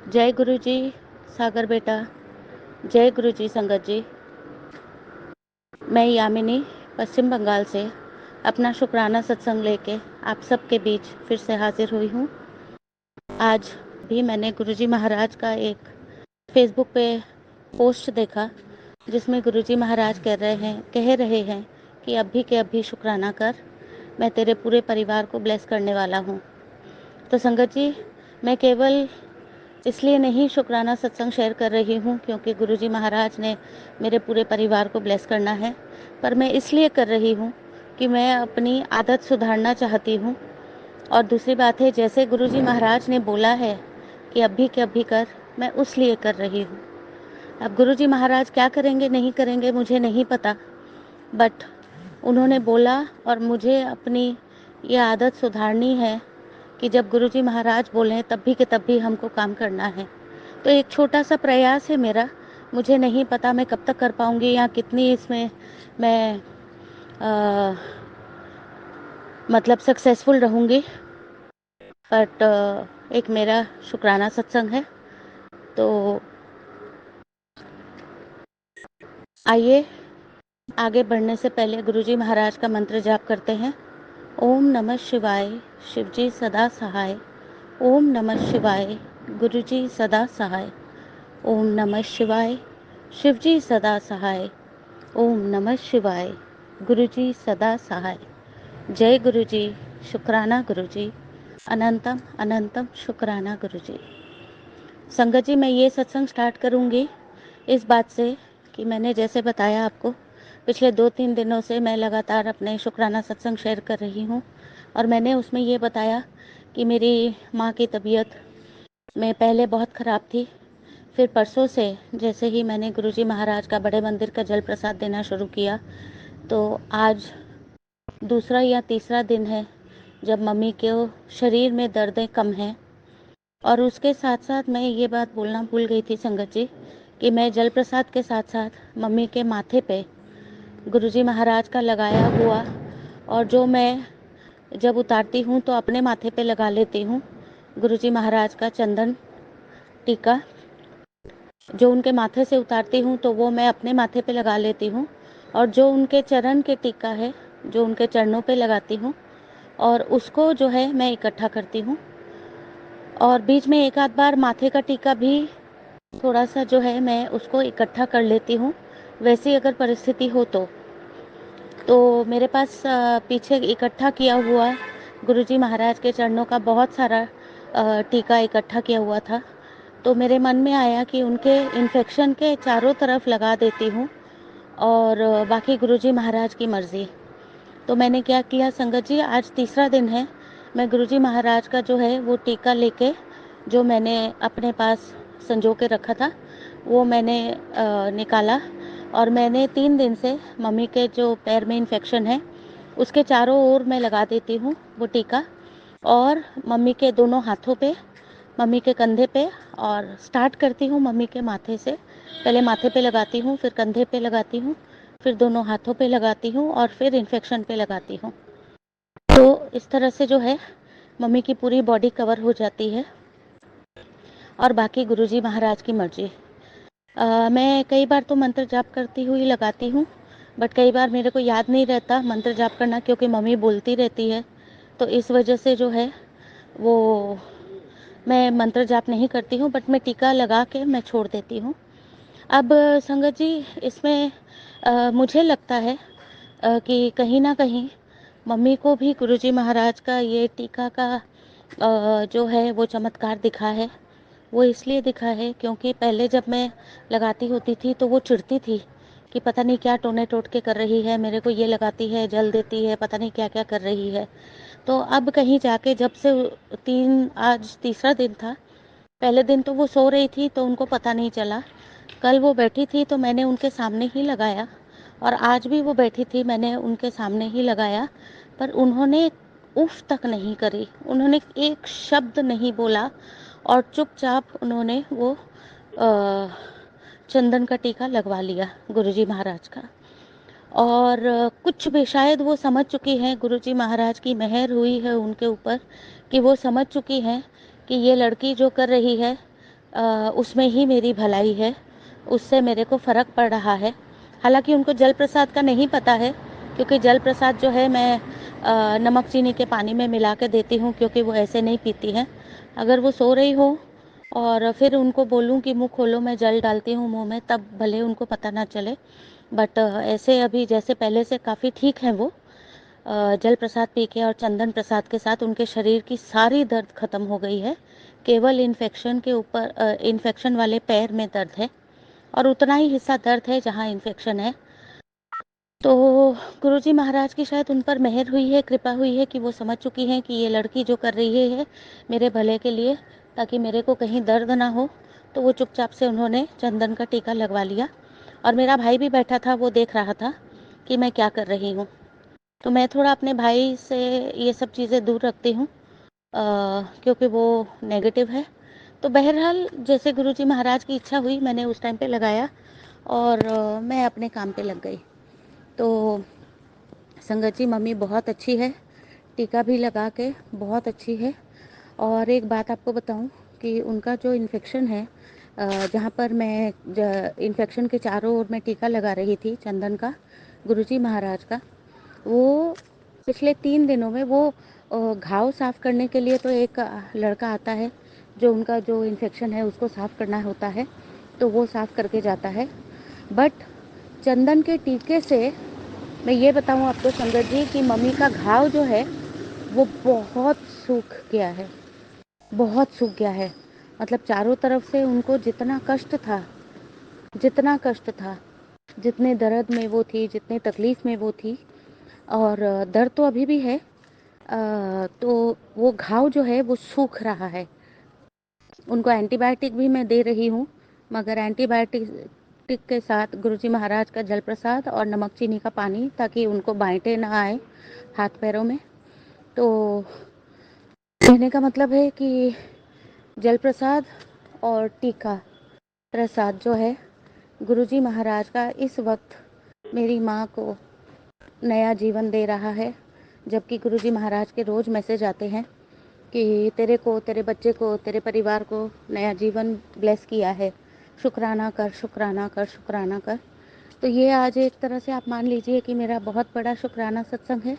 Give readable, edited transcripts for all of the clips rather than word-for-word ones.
जय गुरु जी सागर बेटा। जय गुरु जी संगत जी। मैं यामिनी पश्चिम बंगाल से अपना शुक्राना सत्संग लेके आप सबके बीच फिर से हाजिर हुई हूँ। आज भी मैंने गुरुजी महाराज का एक फेसबुक पे पोस्ट देखा जिसमें गुरुजी महाराज कह रहे हैं कि अभी के अभी शुक्राना कर, मैं तेरे पूरे परिवार को ब्लेस करने वाला हूँ। तो संगत जी, मैं केवल इसलिए नहीं शुक्राना सत्संग शेयर कर रही हूँ क्योंकि गुरुजी महाराज ने मेरे पूरे परिवार को ब्लेस करना है, पर मैं इसलिए कर रही हूँ कि मैं अपनी आदत सुधारना चाहती हूँ। और दूसरी बात है, जैसे गुरुजी महाराज ने बोला है कि अभी के अभी कर, मैं उस लिए कर रही हूँ। अब गुरुजी महाराज क्या करेंगे नहीं करेंगे मुझे नहीं पता, बट उन्होंने बोला और मुझे अपनी ये आदत सुधारनी है कि जब गुरुजी महाराज बोलें तब भी के तब भी हमको काम करना है। तो एक छोटा सा प्रयास है मेरा, मुझे नहीं पता मैं कब तक कर पाऊँगी या कितनी इसमें मैं मतलब सक्सेसफुल रहूँगी, बट एक मेरा शुक्राना सत्संग है। तो आइए आगे बढ़ने से पहले गुरुजी महाराज का मंत्र जाप करते हैं। ओम नमः शिवाय, शिवजी सदा सहाय। ओम नमः शिवाय, गुरुजी सदा सहाय। ओम नमः शिवाय, शिवजी सदा सहाय। ओम नमः शिवाय, गुरुजी सदा सहाय। जय गुरुजी, शुक्राना गुरुजी, अनंतम अनंतम शुक्राना गुरुजी। संगत जी, मैं ये सत्संग स्टार्ट करूँगी इस बात से कि मैंने जैसे बताया आपको, पिछले 2-3 दिनों से मैं लगातार अपने शुक्राना सत्संग शेयर कर रही हूँ और मैंने उसमें ये बताया कि मेरी माँ की तबीयत में पहले बहुत ख़राब थी। फिर परसों से जैसे ही मैंने गुरुजी महाराज का बड़े मंदिर का जल प्रसाद देना शुरू किया, तो आज दूसरा या तीसरा दिन है जब मम्मी के शरीर में दर्दें कम हैं। और उसके साथ साथ मैं ये बात बोलना भूल गई थी संगत जी कि मैं जल प्रसाद के साथ साथ मम्मी के माथे पे गुरुजी महाराज का लगाया हुआ, और जो मैं जब उतारती हूँ तो अपने माथे पे लगा लेती हूँ, गुरुजी महाराज का चंदन टीका जो उनके माथे से उतारती हूँ तो वो मैं अपने माथे पे लगा लेती हूँ, और जो उनके चरण के टीका है जो उनके चरणों पे लगाती हूँ और उसको जो है मैं इकट्ठा करती हूँ। और बीच में एक आध बार माथे का टीका भी थोड़ा सा जो है मैं उसको इकट्ठा कर लेती हूँ, वैसी अगर परिस्थिति हो तो मेरे पास पीछे इकट्ठा किया हुआ गुरुजी महाराज के चरणों का बहुत सारा टीका इकट्ठा किया हुआ था। तो मेरे मन में आया कि उनके इन्फेक्शन के चारों तरफ लगा देती हूँ और बाकी गुरुजी महाराज की मर्ज़ी। तो मैंने क्या किया संगत जी, आज तीसरा दिन है, मैं गुरुजी महाराज का जो है वो टीका लेके जो मैंने अपने पास संजो के रखा था वो मैंने निकाला और मैंने 3 दिन से मम्मी के जो पैर में इन्फेक्शन है उसके चारों ओर मैं लगा देती हूँ वो टीका, और मम्मी के दोनों हाथों पे, मम्मी के कंधे पे, और स्टार्ट करती हूँ मम्मी के माथे से। पहले माथे पे लगाती हूँ, फिर कंधे पे लगाती हूँ, फिर दोनों हाथों पे लगाती हूँ और फिर इन्फेक्शन पे लगाती हूँ। तो इस तरह से जो है मम्मी की पूरी बॉडी कवर हो जाती है और बाकी गुरुजी महाराज की मर्जी। मैं कई बार तो मंत्र जाप करती हुई लगाती हूँ, बट कई बार मेरे को याद नहीं रहता मंत्र जाप करना क्योंकि मम्मी बोलती रहती है, तो इस वजह से जो है वो मैं मंत्र जाप नहीं करती हूँ, बट मैं टीका लगा के मैं छोड़ देती हूँ। अब संगत जी, इसमें मुझे लगता है कि कहीं ना कहीं मम्मी को भी गुरुजी महाराज का ये टीका का जो है वो चमत्कार दिखा है। वो इसलिए दिखा है क्योंकि पहले जब मैं लगाती होती थी तो वो चिढ़ती थी कि पता नहीं क्या टोने टोटके कर रही है, मेरे को ये लगाती है, जल देती है, पता नहीं क्या क्या कर रही है। तो अब कहीं जाके जब से आज तीसरा दिन था, पहले दिन तो वो सो रही थी तो उनको पता नहीं चला, कल वो बैठी थी तो मैंने उनके सामने ही लगाया, और आज भी वो बैठी थी मैंने उनके सामने ही लगाया, पर उन्होंने उफ तक नहीं करी, उन्होंने एक शब्द नहीं बोला और चुपचाप उन्होंने वो चंदन का टीका लगवा लिया गुरुजी महाराज का। और कुछ भी शायद वो समझ चुकी हैं, गुरुजी महाराज की मेहर हुई है उनके ऊपर कि वो समझ चुकी हैं कि ये लड़की जो कर रही है उसमें ही मेरी भलाई है, उससे मेरे को फ़र्क पड़ रहा है। हालाँकि उनको जल प्रसाद का नहीं पता है, क्योंकि जल प्रसाद जो है मैं नमक चीनी के पानी में मिला के देती हूँ, क्योंकि वो ऐसे नहीं पीती हैं। अगर वो सो रही हो और फिर उनको बोलूँ कि मुँह खोलो, मैं जल डालती हूँ मुँह में, तब भले उनको पता ना चले। बट ऐसे अभी जैसे पहले से काफ़ी ठीक हैं वो। जल प्रसाद पी के और चंदन प्रसाद के साथ उनके शरीर की सारी दर्द ख़त्म हो गई है। केवल इन्फेक्शन के ऊपर इन्फेक्शन वाले पैर में दर्द है, और उतना ही हिस्सा दर्द है जहाँ इन्फेक्शन है। तो गुरुजी महाराज की शायद उन पर मेहर हुई है, कृपा हुई है कि वो समझ चुकी हैं कि ये लड़की जो कर रही है मेरे भले के लिए, ताकि मेरे को कहीं दर्द ना हो। तो वो चुपचाप से उन्होंने चंदन का टीका लगवा लिया, और मेरा भाई भी बैठा था, वो देख रहा था कि मैं क्या कर रही हूँ। तो मैं थोड़ा अपने भाई से ये सब चीज़ें दूर रखती हूँ, क्योंकि वो नेगेटिव है। तो बहरहाल जैसे गुरुजी महाराज की इच्छा हुई, मैंने उस टाइम पे लगाया, और मैं अपने काम पे लग गई। तो संगत जी, मम्मी बहुत अच्छी है, टीका भी लगा के बहुत अच्छी है। और एक बात आपको बताऊं कि उनका जो इन्फेक्शन है, जहाँ पर मैं इन्फेक्शन के चारों ओर मैं टीका लगा रही थी चंदन का, गुरुजी महाराज का, वो पिछले 3 दिनों में वो घाव साफ़ करने के लिए तो एक लड़का आता है, जो उनका जो इन्फेक्शन है उसको साफ़ करना होता है, तो वो साफ़ करके जाता है। बट चंदन के टीके से मैं ये बताऊँ आपको संगत जी कि मम्मी का घाव जो है वो बहुत सूख गया है, बहुत सूख गया है। मतलब चारों तरफ से उनको जितना कष्ट था, जितना कष्ट था, जितने दर्द में वो थी, जितने तकलीफ़ में वो थी, और दर्द तो अभी भी है, तो वो घाव जो है वो सूख रहा है। उनको एंटीबायोटिक भी मैं दे रही हूँ, मगर एंटीबायोटिक के साथ गुरुजी महाराज का जल प्रसाद और नमक चीनी का पानी, ताकि उनको बांटे ना आए हाथ पैरों में। तो कहने का मतलब है कि जल प्रसाद और टीका प्रसाद जो है गुरुजी महाराज का, इस वक्त मेरी माँ को नया जीवन दे रहा है। जबकि गुरुजी महाराज के रोज़ मैसेज आते हैं कि तेरे को, तेरे बच्चे को, तेरे परिवार को नया जीवन ब्लेस किया है, शुक्राना कर, शुक्राना कर, शुक्राना कर। तो ये आज एक तरह से आप मान लीजिए कि मेरा बहुत बड़ा शुक्राना सत्संग है,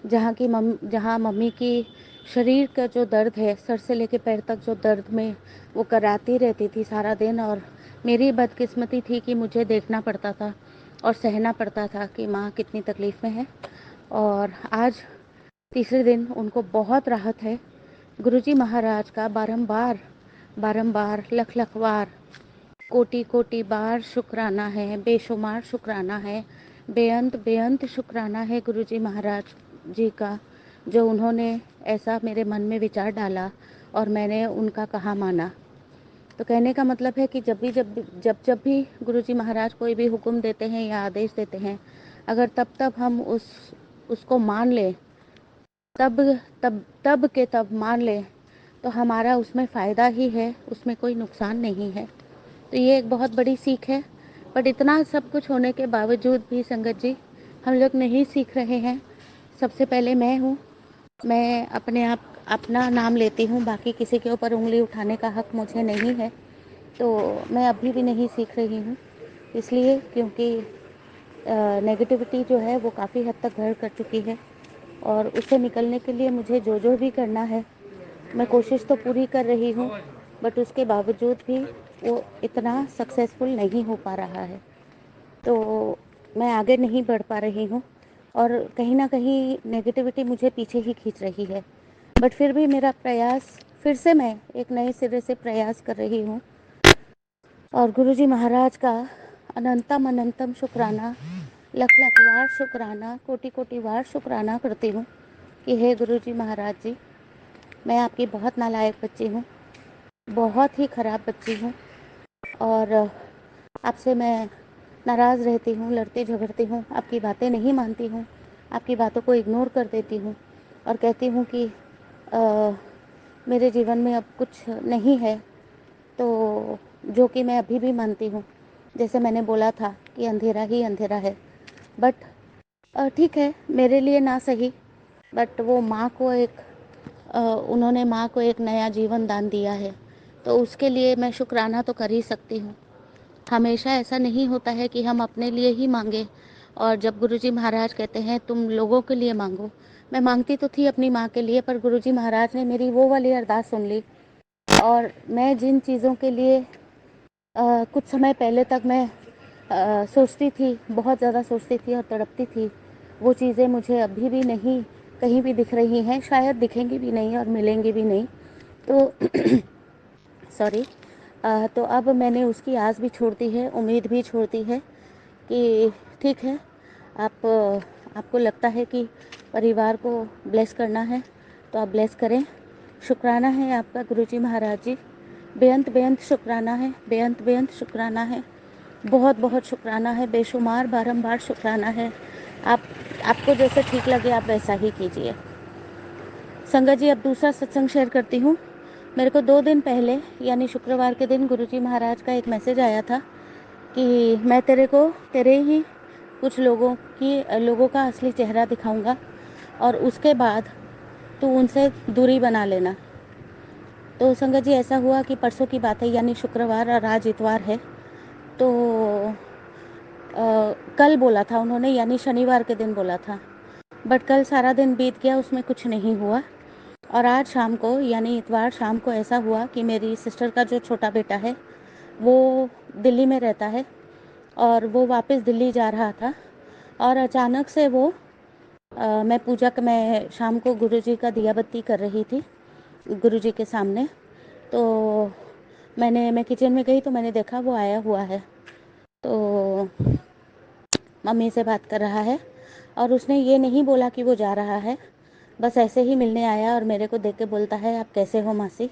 जहाँ मम्मी की शरीर का जो दर्द है, सर से लेके पैर तक जो दर्द में वो कराती रहती थी सारा दिन, और मेरी बदकिस्मती थी कि मुझे देखना पड़ता था और सहना पड़ता था कि माँ कितनी तकलीफ़ में है। और आज तीसरे दिन उनको बहुत राहत है। गुरुजी महाराज का बारंबार बारंबार लख लख बार, कोटि कोटि बार शुक्राना है, बेशुमार शुक्राना है, बेअंत बेअंत शुक्राना है गुरुजी महाराज जी का, जो उन्होंने ऐसा मेरे मन में विचार डाला और मैंने उनका कहा माना। तो कहने का मतलब है कि जब भी गुरुजी महाराज कोई भी हुक्म देते हैं या आदेश देते हैं, अगर तब हम उसको मान लें, तब तब के तब मान लें, तो हमारा उसमें फ़ायदा ही है, उसमें कोई नुकसान नहीं है। तो ये एक बहुत बड़ी सीख है। बट इतना सब कुछ होने के बावजूद भी संगत जी, हम लोग नहीं सीख रहे हैं। सबसे पहले मैं हूँ, मैं अपने आप अपना नाम लेती हूँ, बाकी किसी के ऊपर उंगली उठाने का हक मुझे नहीं है। तो मैं अभी भी नहीं सीख रही हूँ, इसलिए क्योंकि नेगेटिविटी जो है वो काफ़ी हद तक घर कर चुकी है, और उससे निकलने के लिए मुझे जो भी करना है, मैं कोशिश तो पूरी कर रही हूँ, बट उसके बावजूद भी वो इतना सक्सेसफुल नहीं हो पा रहा है। तो मैं आगे नहीं बढ़ पा रही हूँ, और कहीं ना कहीं नेगेटिविटी मुझे पीछे ही खींच रही है। बट फिर भी मेरा प्रयास, फिर से मैं एक नए सिरे से प्रयास कर रही हूँ, और गुरुजी महाराज का अनंतम अनंतम शुक्राना, लख लख बार शुक्राना, कोटि कोटि बार शुक्राना करती हूँ कि हे गुरुजी महाराज जी, मैं आपकी बहुत नालायक बच्ची हूँ, बहुत ही ख़राब बच्ची हूँ, और आपसे मैं नाराज़ रहती हूँ, लड़ती झगड़ती हूँ, आपकी बातें नहीं मानती हूँ, आपकी बातों को इग्नोर कर देती हूँ, और कहती हूँ कि मेरे जीवन में अब कुछ नहीं है। तो जो कि मैं अभी भी मानती हूँ, जैसे मैंने बोला था कि अंधेरा ही अंधेरा है। बट ठीक है, मेरे लिए ना सही, बट वो माँ को एक उन्होंने माँ को एक नया जीवन दान दिया है, तो उसके लिए मैं शुक्राना तो कर ही सकती हूँ। हमेशा ऐसा नहीं होता है कि हम अपने लिए ही मांगे, और जब गुरुजी महाराज कहते हैं तुम लोगों के लिए मांगो, मैं मांगती तो थी अपनी माँ के लिए, पर गुरुजी महाराज ने मेरी वो वाली अरदास सुन ली। और मैं जिन चीज़ों के लिए कुछ समय पहले तक मैं सोचती थी, बहुत ज़्यादा सोचती थी और तड़पती थी, वो चीज़ें मुझे अभी भी नहीं कहीं भी दिख रही हैं, शायद दिखेंगी भी नहीं और मिलेंगी भी नहीं। तो सॉरी। तो अब मैंने उसकी आस भी छोड़ दी है, उम्मीद भी छोड़ दी है कि ठीक है, आप आपको लगता है कि परिवार को ब्लेस करना है तो आप ब्लेस करें। शुक्राना है आपका गुरुजी महाराज जी, बेअंत बेअंत शुक्राना है, बेअंत बेअंत शुक्राना है, बहुत बहुत शुक्राना है, बेशुमार बारंबार शुक्राना है। आप आपको जैसे ठीक लगे आप वैसा ही कीजिए। संगत जी, अब दूसरा सत्संग शेयर करती हूँ। मेरे को 2 दिन पहले यानी शुक्रवार के दिन गुरुजी महाराज का एक मैसेज आया था कि मैं तेरे ही कुछ लोगों का असली चेहरा दिखाऊंगा और उसके बाद तू उनसे दूरी बना लेना। तो संगत जी, ऐसा हुआ कि परसों की बात है, यानी शुक्रवार और आज इतवार है। तो कल बोला था उन्होंने, यानी शनिवार के दिन बोला था, बट कल सारा दिन बीत गया, उसमें कुछ नहीं हुआ। और आज शाम को यानी इतवार शाम को ऐसा हुआ कि मेरी सिस्टर का जो छोटा बेटा है वो दिल्ली में रहता है और वो वापस दिल्ली जा रहा था, और अचानक से मैं शाम को गुरुजी का दिया बत्ती कर रही थी गुरुजी के सामने। तो मैं किचन में गई तो मैंने देखा वो आया हुआ है, तो मम्मी से बात कर रहा है, और उसने ये नहीं बोला कि वो जा रहा है, बस ऐसे ही मिलने आया और मेरे को देख के बोलता है आप कैसे हो मासी।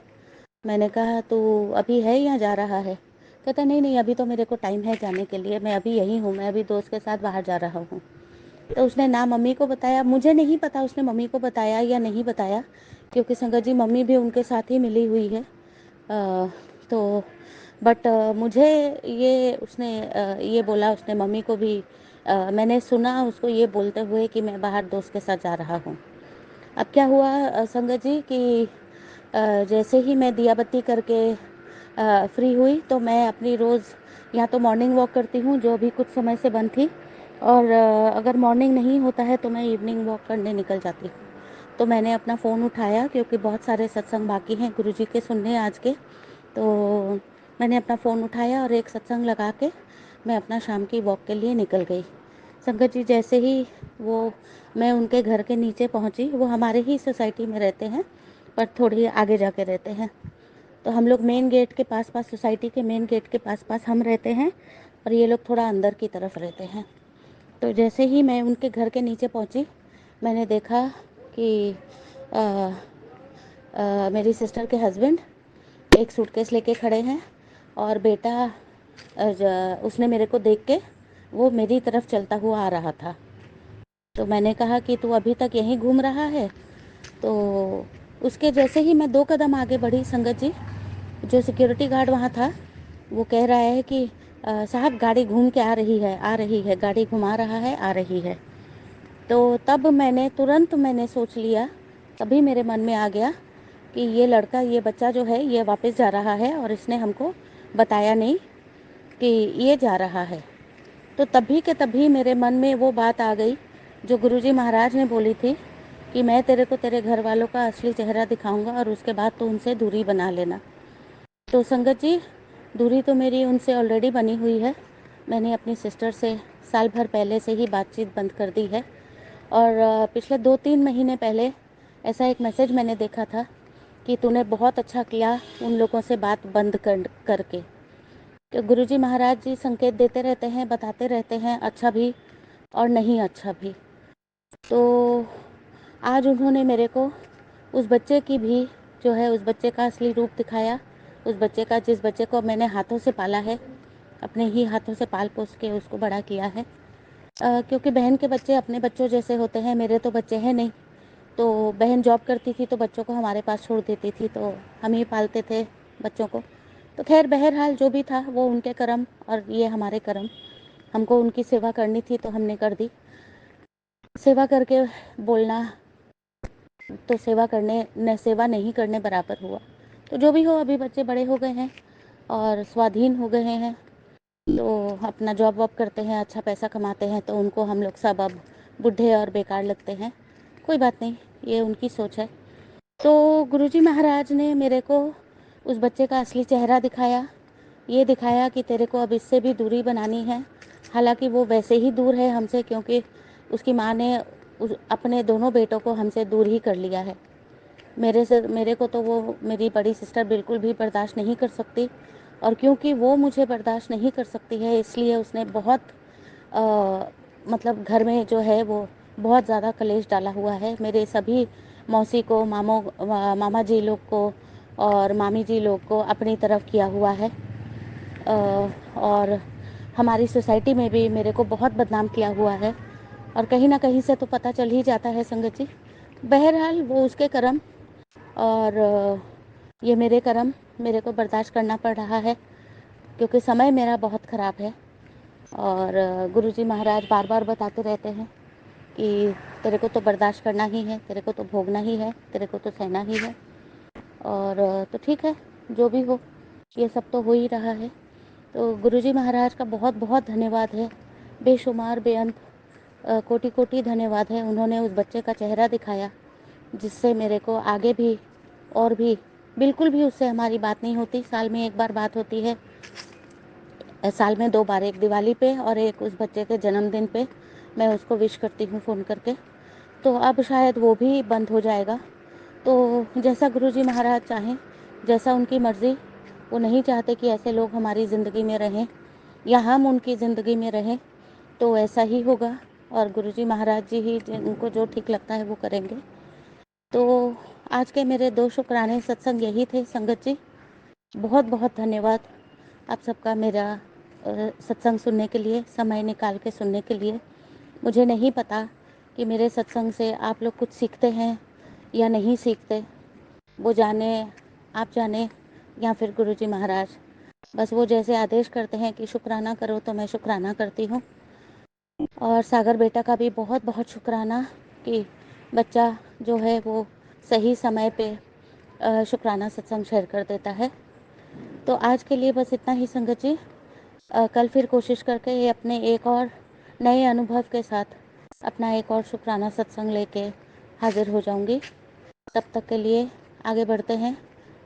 मैंने कहा तू अभी है या जा रहा है? कहता नहीं नहीं, अभी तो मेरे को टाइम है जाने के लिए, मैं अभी यहीं हूँ, मैं अभी दोस्त के साथ बाहर जा रहा हूँ। तो उसने ना मम्मी को बताया, मुझे नहीं पता उसने मम्मी को बताया या नहीं बताया, क्योंकि संगत जी मम्मी भी उनके साथ ही मिली हुई है। तो बट मुझे ये बोला उसने मम्मी को भी, मैंने सुना उसको ये बोलते हुए कि मैं बाहर दोस्त के साथ जा रहा हूँ। अब क्या हुआ संगत जी कि जैसे ही मैं दिया बत्ती करके फ्री हुई तो मैं अपनी रोज़ या तो मॉर्निंग वॉक करती हूँ जो भी कुछ समय से बंद थी, और अगर मॉर्निंग नहीं होता है तो मैं इवनिंग वॉक करने निकल जाती हूँ। तो मैंने अपना फ़ोन उठाया क्योंकि बहुत सारे सत्संग बाकी हैं गुरुजी के सुनने आज के, तो मैंने अपना फ़ोन उठाया और एक सत्संग लगा के मैं अपना शाम की वॉक के लिए निकल गई। संगत जी, जैसे ही मैं उनके घर के नीचे पहुंची, वो हमारे ही सोसाइटी में रहते हैं पर थोड़ी आगे जाके रहते हैं, तो हम लोग मेन गेट के पास पास, सोसाइटी के मेन गेट के पास पास हम रहते हैं और ये लोग थोड़ा अंदर की तरफ रहते हैं। तो जैसे ही मैं उनके घर के नीचे पहुंची, मैंने देखा कि आ, मेरी सिस्टर के हस्बैंड एक सूटकेस लेके खड़े हैं और बेटा उसने मेरे को देख के वो मेरी तरफ चलता हुआ आ रहा था। तो मैंने कहा कि तू अभी तक यहीं घूम रहा है? तो उसके जैसे ही मैं 2 कदम आगे बढ़ी संगत जी, जो सिक्योरिटी गार्ड वहाँ था वो कह रहा है कि साहब गाड़ी घूम के आ रही है, गाड़ी घुमा रहा है, आ रही है। तो तब तुरंत मैंने सोच लिया, तभी मेरे मन में आ गया कि ये बच्चा जो है ये वापस जा रहा है और इसने हमको बताया नहीं कि ये जा रहा है। तो तभी के तभी मेरे मन में वो बात आ गई जो गुरुजी महाराज ने बोली थी कि मैं तेरे को तेरे घर वालों का असली चेहरा दिखाऊंगा और उसके बाद तो उनसे दूरी बना लेना। तो संगत जी, दूरी तो मेरी उनसे ऑलरेडी बनी हुई है। मैंने अपनी सिस्टर से साल भर पहले से ही बातचीत बंद कर दी है, और पिछले 2-3 महीने पहले ऐसा एक मैसेज मैंने देखा था कि तूने बहुत अच्छा किया उन लोगों से बात बंद करके। तो गुरुजी महाराज जी संकेत देते रहते हैं, बताते रहते हैं, अच्छा भी और नहीं अच्छा भी। तो आज उन्होंने मेरे को उस बच्चे की भी जो है, उस बच्चे का असली रूप दिखाया, उस बच्चे का, जिस बच्चे को मैंने हाथों से पाला है, अपने ही हाथों से पाल पोस के उसको बड़ा किया है। क्योंकि बहन के बच्चे अपने बच्चों जैसे होते हैं, मेरे तो बच्चे हैं नहीं। तो बहन जॉब करती थी तो बच्चों को हमारे पास छोड़ देती थी, तो हम ही पालते थे बच्चों को। तो खैर बहरहाल जो भी था वो उनके कर्म और ये हमारे कर्म, हमको उनकी सेवा करनी थी तो हमने कर दी। सेवा करके बोलना तो सेवा नहीं करने बराबर हुआ। तो जो भी हो, अभी बच्चे बड़े हो गए हैं और स्वाधीन हो गए हैं, तो अपना जॉब वॉब करते हैं, अच्छा पैसा कमाते हैं, तो उनको हम लोग सब अब बूढ़े और बेकार लगते हैं। कोई बात नहीं, ये उनकी सोच है। तो गुरुजी महाराज ने मेरे को उस बच्चे का असली चेहरा दिखाया, ये दिखाया कि तेरे को अब इससे भी दूरी बनानी है। हालांकि वो वैसे ही दूर है हमसे, क्योंकि उसकी माँ ने अपने दोनों बेटों को हमसे दूर ही कर लिया है। मेरे को तो वो मेरी बड़ी सिस्टर बिल्कुल भी बर्दाश्त नहीं कर सकती, और क्योंकि वो मुझे बर्दाश्त नहीं कर सकती है, इसलिए उसने बहुत मतलब घर में जो है वो बहुत ज़्यादा कलेश डाला हुआ है। मेरे सभी मौसी को, मामा जी लोग को और मामी जी लोग को अपनी तरफ किया हुआ है, और हमारी सोसाइटी में भी मेरे को बहुत बदनाम किया हुआ है, और कहीं ना कहीं से तो पता चल ही जाता है संगत जी। बहरहाल वो उसके कर्म, और ये मेरे कर्म, मेरे को बर्दाश्त करना पड़ रहा है क्योंकि समय मेरा बहुत ख़राब है। और गुरुजी महाराज बार बार बताते रहते हैं कि तेरे को तो बर्दाश्त करना ही है, तेरे को तो भोगना ही है, तेरे को तो सहना ही है। और तो ठीक है, जो भी हो, ये सब तो हो ही रहा है। तो गुरुजी महाराज का बहुत बहुत धन्यवाद है, बेशुमार बेअंत कोटि कोटि धन्यवाद है। उन्होंने उस बच्चे का चेहरा दिखाया, जिससे मेरे को आगे भी और भी बिल्कुल भी उससे हमारी बात नहीं होती। साल में एक बार बात होती है, साल में 2 बार, एक दिवाली पे और एक उस बच्चे के जन्मदिन पे मैं उसको विश करती हूँ फ़ोन करके। तो अब शायद वो भी बंद हो जाएगा। तो जैसा गुरुजी महाराज चाहें, जैसा उनकी मर्ज़ी। वो नहीं चाहते कि ऐसे लोग हमारी ज़िंदगी में रहें या हम उनकी ज़िंदगी में रहें, तो ऐसा ही होगा, और गुरुजी महाराज जी ही उनको जो ठीक लगता है वो करेंगे। तो आज के मेरे 2 शुक्राने सत्संग यही थे संगत जी। बहुत बहुत धन्यवाद आप सबका मेरा सत्संग सुनने के लिए, समय निकाल के सुनने के लिए। मुझे नहीं पता कि मेरे सत्संग से आप लोग कुछ सीखते हैं या नहीं सीखते, वो जाने, आप जाने, या फिर गुरुजी महाराज। बस वो जैसे आदेश करते हैं कि शुक्राना करो, तो मैं शुक्राना करती हूँ। और सागर बेटा का भी बहुत बहुत शुक्राना कि बच्चा जो है वो सही समय पे शुक्राना सत्संग शेयर कर देता है। तो आज के लिए बस इतना ही संगत जी। कल फिर कोशिश करके ये अपने एक और नए अनुभव के साथ अपना एक और शुक्राना सत्संग लेके हाजिर हो जाऊंगी। तब तक के लिए आगे बढ़ते हैं,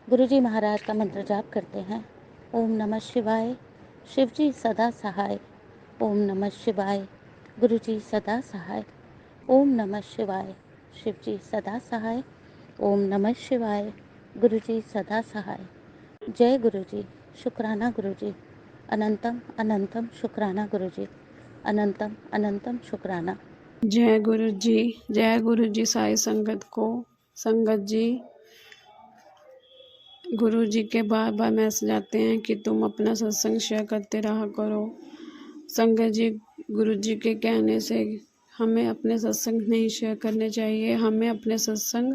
गुरुजी महाराज का मंत्र जाप करते हैं। ओम नमः शिवाय, शिवजी सदा सहाय। ओम नमः शिवाय, गुरुजी सदा सहाय। ओम नमः शिवाय, शिवजी सदा सहाय। ओम नमः शिवाय, गुरुजी सदा सहाय। जय गुरुजी, शुक्राना गुरुजी, अनंतम अनंतम शुक्राना गुरुजी, अनंतम अनंतम शुक्राना। जय गुरु जी, जय गुरु जी। साई संगत को, संगत जी, गुरु जी के बार बार मैसेज आते हैं कि तुम अपना सत्संग शेयर करते रहा करो। संगत जी, गुरु जी के कहने से हमें अपने सत्संग नहीं शेयर करने चाहिए, हमें अपने सत्संग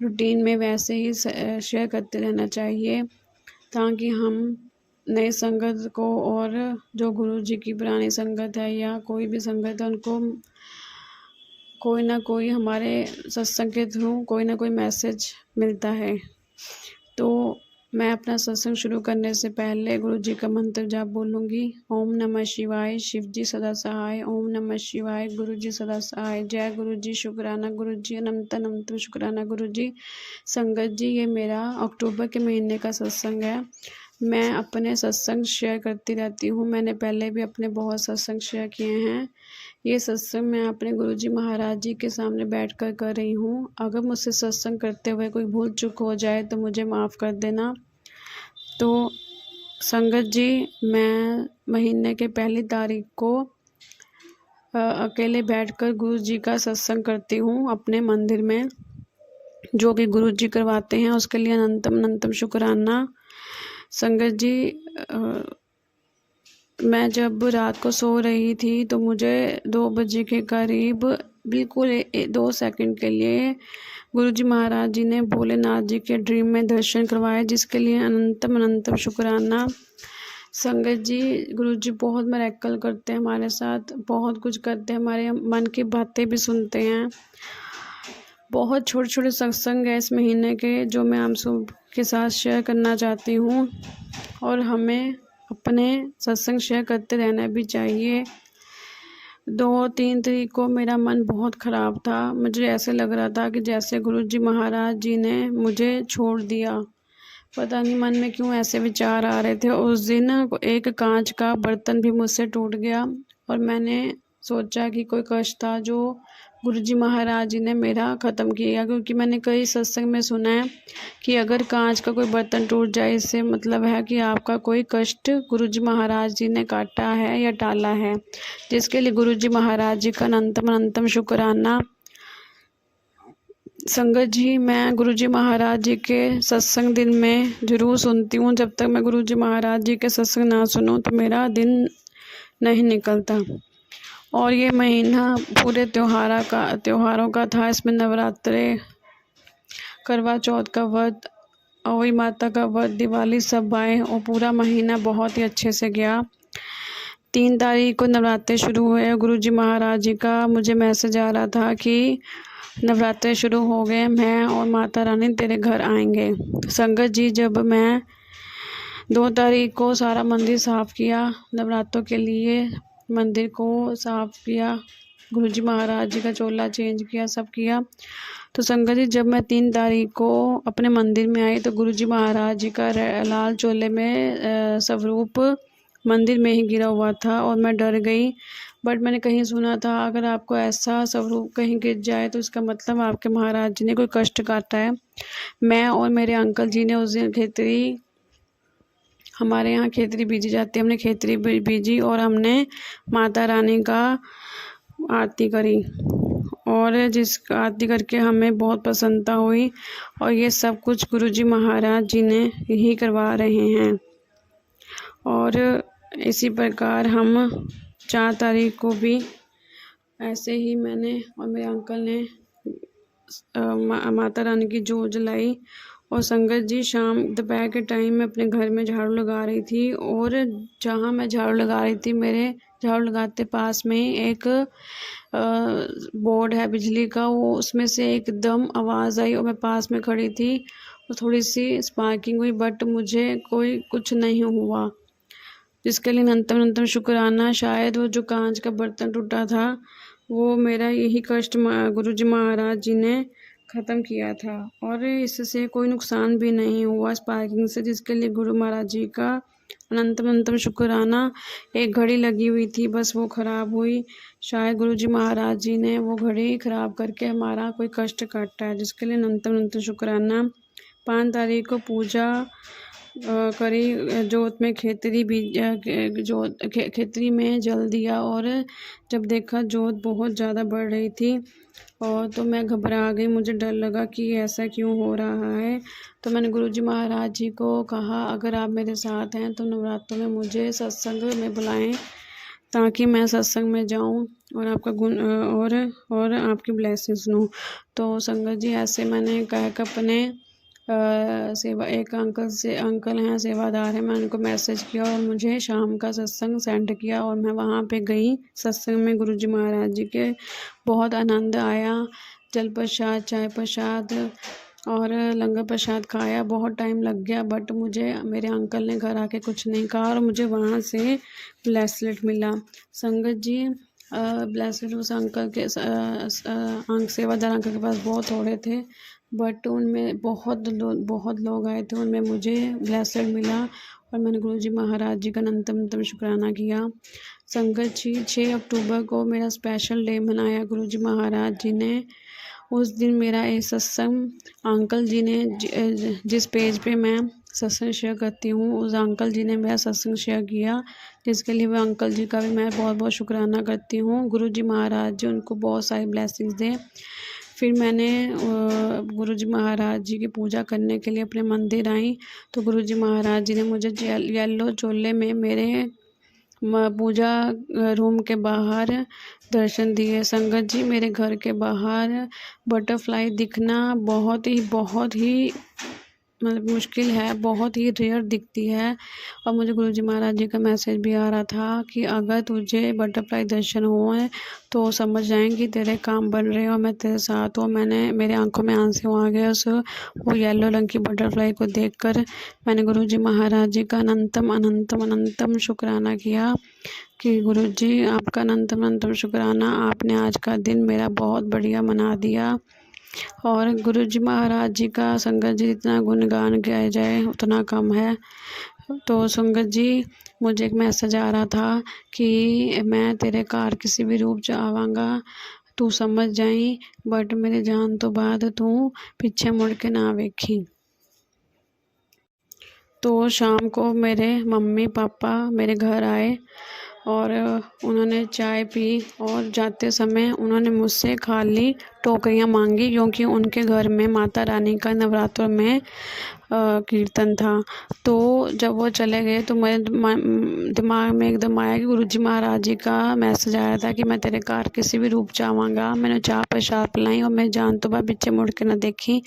रूटीन में वैसे ही शेयर करते रहना चाहिए, ताकि हम नई संगत को और जो गुरु जी की पुरानी संगत है या कोई भी संगत है, उनको कोई ना कोई हमारे सत्संग के थ्रू कोई ना कोई मैसेज मिलता है। तो मैं अपना सत्संग शुरू करने से पहले गुरु जी का मंत्र जाप बोलूँगी। ओम नमः शिवाय, शिव जी सदा सहाय। ओम नमः शिवाय, गुरु जी सदा सहाय। जय गुरु जी, शुक्राना गुरु जी, अनंत अनंत शुक्राना गुरु जी। संगत जी, ये मेरा अक्टूबर के महीने का सत्संग है। मैं अपने सत्संग शेयर करती रहती हूँ, मैंने पहले भी अपने बहुत सत्संग शेयर किए हैं। ये सत्संग मैं अपने गुरुजी महाराज जी के सामने बैठकर कर रही हूँ। अगर मुझसे सत्संग करते हुए कोई भूल चूक हो जाए तो मुझे माफ़ कर देना। तो संगत जी, मैं महीने के पहली तारीख को अकेले बैठकर गुरु जी का सत्संग करती हूँ अपने मंदिर में, जो कि गुरु जी करवाते हैं, उसके लिए अनंतम अनंतम शुक्राना। संगत जी, मैं जब रात को सो रही थी तो मुझे 2 बजे के करीब बिल्कुल 2 सेकंड के लिए गुरुजी महाराज जी ने भोलेनाथ जी के ड्रीम में दर्शन करवाए, जिसके लिए अनंतम अनंतम शुक्राना। संगत जी, गुरुजी बहुत मिरेकल करते हैं हमारे साथ, बहुत कुछ करते हैं, हमारे मन की बातें भी सुनते हैं। बहुत छोटे छोटे सत्संग है इस महीने के, जो मैं आप सब के साथ शेयर करना चाहती हूँ, और हमें अपने सत्संग शेयर करते रहना भी चाहिए। 2-3 तारीख को मेरा मन बहुत ख़राब था। मुझे ऐसे लग रहा था कि जैसे गुरुजी महाराज जी ने मुझे छोड़ दिया। पता नहीं मन में क्यों ऐसे विचार आ रहे थे। उस दिन एक कांच का बर्तन भी मुझसे टूट गया और मैंने सोचा कि कोई कष्ट था जो गुरुजी महाराज जी ने मेरा ख़त्म किया, क्योंकि मैंने कई सत्संग में सुना है कि अगर कांच का कोई बर्तन टूट जाए, इससे मतलब है कि आपका कोई कष्ट गुरुजी महाराज जी ने काटा है या टाला है, जिसके लिए गुरुजी महाराज जी का अनंतम शुक्राना। संगत जी, मैं गुरुजी महाराज जी के सत्संग दिन में ज़रूर सुनती हूँ। जब तक मैं गुरुजी महाराज जी के सत्संग ना सुनूँ तो मेरा दिन नहीं निकलता। और ये महीना पूरे त्योहारों का था। इसमें नवरात्रे, करवा चौथ का व्रत, अहोई माता का व्रत, दिवाली सब आए और पूरा महीना बहुत ही अच्छे से गया। 3 तारीख को नवरात्रे शुरू हुए। गुरुजी महाराज जी का मुझे मैसेज आ रहा था कि नवरात्रे शुरू हो गए, मैं और माता रानी तेरे घर आएंगे। संगत जी, जब मैं 2 तारीख को सारा मंदिर साफ़ किया, नवरात्रों के लिए मंदिर को साफ़ किया, गुरुजी महाराज जी का चोला चेंज किया, सब किया, तो संगत जी जब मैं 3 तारीख को अपने मंदिर में आई तो गुरुजी महाराज जी का लाल चोले में स्वरूप मंदिर में ही गिरा हुआ था और मैं डर गई। बट मैंने कहीं सुना था अगर आपको ऐसा स्वरूप कहीं गिर जाए तो इसका मतलब आपके महाराज जी ने कोई कष्ट काटा है। मैं और मेरे अंकल जी ने उस दिन खेतरी, हमारे यहाँ खेतरी बीजी जाती है, हमने खेतरी बीजी और हमने माता रानी का आरती करी, और जिस आरती करके हमें बहुत प्रसन्नता हुई। और ये सब कुछ गुरुजी महाराज जी ने ही करवा रहे हैं। और इसी प्रकार हम 4 तारीख को भी ऐसे ही मैंने और मेरे अंकल ने माता रानी की जोत जलाई। और संगत जी, शाम दोपहर के टाइम में अपने घर में झाड़ू लगा रही थी, और जहाँ मैं झाड़ू लगा रही थी, मेरे झाड़ू लगाते पास में एक बोर्ड है बिजली का, वो उसमें से एकदम आवाज़ आई और मैं पास में खड़ी थी, तो थोड़ी सी स्पार्किंग हुई, बट मुझे कोई कुछ नहीं हुआ, जिसके लिए अनंतम शुक्राना। शायद वो जो कांच का बर्तन टूटा था वो मेरा यही कष्ट गुरुजी महाराज जी ने ख़त्म किया था, और इससे कोई नुकसान भी नहीं हुआ स्पार्किंग से, जिसके लिए गुरु महाराज जी का अनंतम शुक्राना। एक घड़ी लगी हुई थी, बस वो ख़राब हुई। शायद गुरुजी महाराज जी ने वो घड़ी ख़राब करके हमारा कोई कष्ट काटा है, जिसके लिए अनंतम शुक्राना। 5 तारीख को पूजा करी, जोत में खेतरी में जल दिया, और जब देखा जोत बहुत ज़्यादा बढ़ रही थी और तो मैं घबरा गई। मुझे डर लगा कि ऐसा क्यों हो रहा है। तो मैंने गुरुजी महाराज जी को कहा, अगर आप मेरे साथ हैं तो नवरात्रों में मुझे सत्संग में बुलाएं, ताकि मैं सत्संग में जाऊं और आपका गुण और आपकी ब्लेसिंग्स लूँ। तो संगत जी, ऐसे मैंने कह के अपने सेवा, एक अंकल हैं सेवादार हैं, मैं उनको मैसेज किया और मुझे शाम का सत्संग सेंड किया, और मैं वहाँ पे गई सत्संग में गुरुजी महाराज जी के। बहुत आनंद आया। जल प्रसाद, चाय प्रसाद और लंगर प्रसाद खाया। बहुत टाइम लग गया, बट मुझे मेरे अंकल ने घर आके कुछ नहीं कहा और मुझे वहाँ से ब्रेसलेट मिला। संगत जी, ब्रेसलेट उस अंकल के सेवादार अंकल के पास बहुत थोड़े थे, बट उनमें बहुत लोग आए थे, उनमें मुझे ब्रेसलेट मिला और मैंने गुरुजी महाराज जी का अनंतम शुक्राना किया। संगत जी, 6 अक्टूबर को मेरा स्पेशल डे मनाया गुरुजी महाराज जी ने। उस दिन मेरा एक सत्संग अंकल जी ने, जिस पेज पे मैं सत्संग शेयर करती हूँ, उस अंकल जी ने मेरा सत्संग शेयर किया, जिसके लिए मैं अंकल जी का भी मैं बहुत शुक्राना करती हूँ। गुरुजी महाराज जी उनको बहुत सारी ब्लेसिंग्स दें। फिर मैंने गुरुजी महाराज जी की पूजा करने के लिए अपने मंदिर आई, तो गुरुजी महाराज जी ने मुझे येलो चोले में मेरे पूजा रूम के बाहर दर्शन दिए। संगत जी, मेरे घर के बाहर बटरफ्लाई दिखना बहुत ही मतलब मुश्किल है, बहुत ही रेयर दिखती है। और मुझे गुरुजी महाराज जी का मैसेज भी आ रहा था कि अगर तुझे बटरफ्लाई दर्शन हुए तो समझ जाएंगी तेरे काम बन रहे हैं और मैं तेरे साथ हूँ। मेरे आंखों में आंसू आ गए उस वो येलो रंग की बटरफ्लाई को देखकर। मैंने गुरुजी महाराज जी का अनंतम अनंतम अनंतम शुक्राना किया कि गुरुजी आपका अनंतम अनंतम शुक्राना, आपने आज का दिन मेरा बहुत बढ़िया मना दिया। और गुरुजी महाराज जी का संगत जी जितना गुणगान किया जाए उतना कम है। तो संगत जी, मुझे एक मैसेज आ रहा था कि मैं तेरे कार किसी भी रूप च आवांगा, तू समझ जाई, बट मेरे जान तो बाद तू पीछे मुड़ के ना वेखी। तो शाम को मेरे मम्मी पापा मेरे घर आए और उन्होंने चाय पी और जाते समय उन्होंने मुझसे खाली टोकरियाँ मांगी, क्योंकि उनके घर में माता रानी का नवरात्रों में कीर्तन था। तो जब वो चले गए तो मेरे दिमाग में एकदम आया कि गुरुजी महाराज जी का मैसेज आया था कि मैं तेरे कार किसी भी रूप चाहूँगा। मैंने चाह प्रसाद पिलाई और मैं जान तो बाद पीछे मुड़ के न देखी,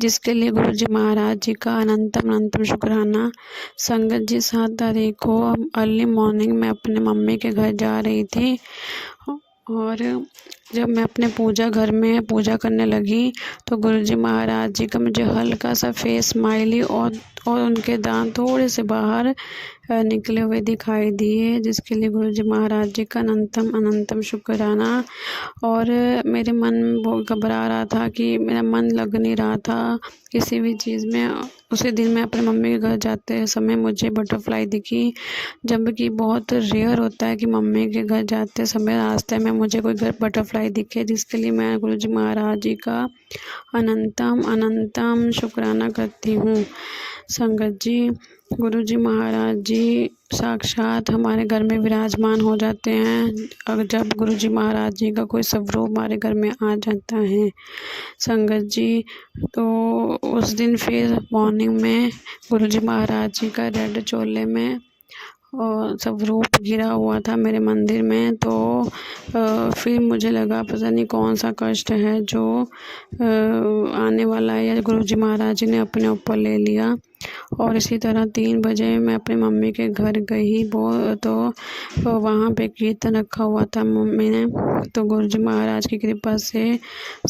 जिसके लिए गुरुजी महाराज जी का अनंतम अनंतम शुक्राना। संगत जी, 7 तारीख को अर्ली मॉर्निंग मैं अपने मम्मी के घर जा रही थी और जब मैं अपने पूजा घर में पूजा करने लगी तो गुरुजी महाराज जी का मुझे हल्का सा फेस स्माइली और उनके दांत थोड़े से बाहर निकले हुए दिखाई दिए, जिसके लिए गुरुजी महाराज जी का अनंतम अनंतम शुक्राना। और मेरे मन बहुत घबरा रहा था कि मेरा मन लग नहीं रहा था किसी भी चीज़ में। उसी दिन मैं अपने मम्मी के घर जाते समय मुझे बटरफ्लाई दिखी, जबकि बहुत रेयर होता है कि मम्मी के घर जाते समय रास्ते में मुझे कोई बटरफ्लाई दिखे, जिसके लिए मैं गुरुजी महाराज जी का अनंतम अनंतम शुक्राना करती हूँ। संगत जी, गुरुजी महाराज जी साक्षात हमारे घर में विराजमान हो जाते हैं अगर जब गुरुजी महाराज जी का कोई स्वरूप हमारे घर में आ जाता है। संगत जी, तो उस दिन फिर मॉर्निंग में गुरुजी महाराज जी का रेड चोले में और स्वरूप गिरा हुआ था मेरे मंदिर में। तो फिर मुझे लगा पता नहीं कौन सा कष्ट है जो आने वाला है या गुरुजी महाराज जी ने अपने ऊपर ले लिया। और इसी तरह 3 बजे मैं अपनी मम्मी के घर गई, वो तो वहाँ पे कीर्तन रखा हुआ था मम्मी ने। तो गुरुजी महाराज की कृपा से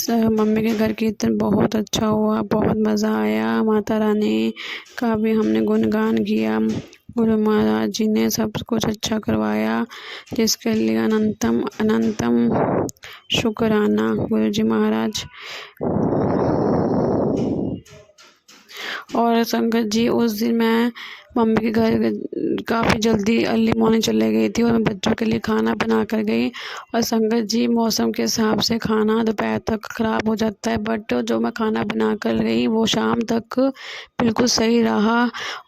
मम्मी के घर कीर्तन बहुत अच्छा हुआ, बहुत मज़ा आया। माता रानी का भी हमने गुणगान किया, गुरु महाराज जी ने सब कुछ अच्छा करवाया, जिसके लिए अनंतम अनंतम शुक्राना गुरुजी महाराज। और संगत जी, उस दिन मैं मम्मी के घर काफ़ी जल्दी अर्ली मॉर्निंग चले गई थी और मैं बच्चों के लिए खाना बना कर गई। और संगत जी, मौसम के हिसाब से खाना दोपहर तक ख़राब हो जाता है, बट जो मैं खाना बना कर गई वो शाम तक बिल्कुल सही रहा।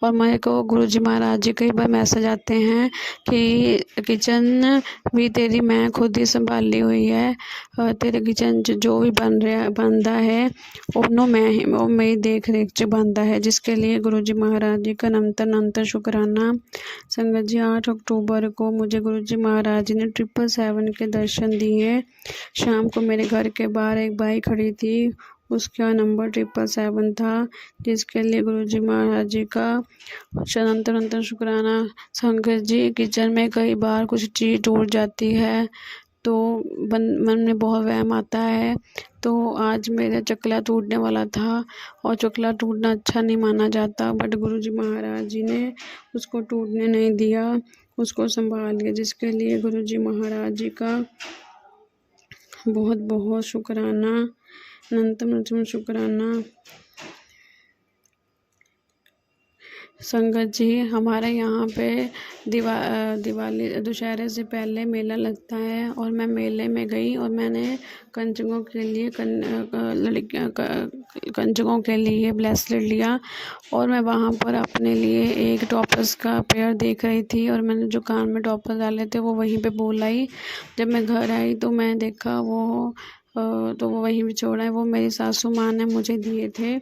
और मेरे को गुरुजी महाराज जी कई बार मैसेज आते हैं कि किचन भी तेरी मैं खुद ही संभाली हुई है, तेरे किचन जो भी बनता है वो मेरी देख रेख च बनता है, जिसके लिए गुरुजी महाराज जी का अनंत शुक्राना। संगत जी, 8 अक्टूबर को मुझे गुरुजी महाराज जी ने 777 के दर्शन दिए। शाम को मेरे घर के बाहर एक बाइक खड़ी थी, उसका नंबर 777 था, जिसके लिए गुरुजी महाराज जी का अनंत शुक्राना। संगत जी, किचन में कई बार कुछ चीज़ टूट जाती है तो मन में बहुत वहम आता है। तो आज मेरा चकला टूटने वाला था और चकला टूटना अच्छा नहीं माना जाता, बट गुरुजी महाराज जी ने उसको टूटने नहीं दिया, उसको संभाल लिया, जिसके लिए गुरुजी महाराज जी का बहुत बहुत शुक्राना, अनंतम शुक्राना। संगत जी, हमारे यहाँ पे दिवाली दशहरे से पहले मेला लगता है और मैं मेले में गई और मैंने कंजकों के लिए ब्रेसलेट लिया और मैं वहाँ पर अपने लिए एक टॉपर्स का पेयर देख रही थी और मैंने जो कान में टॉपर्स डाले थे वो वहीं पे बोल आई। जब मैं घर आई तो मैं देखा वो वहीं भी छोड़ा है, वो मेरी सासू माँ ने मुझे दिए थे।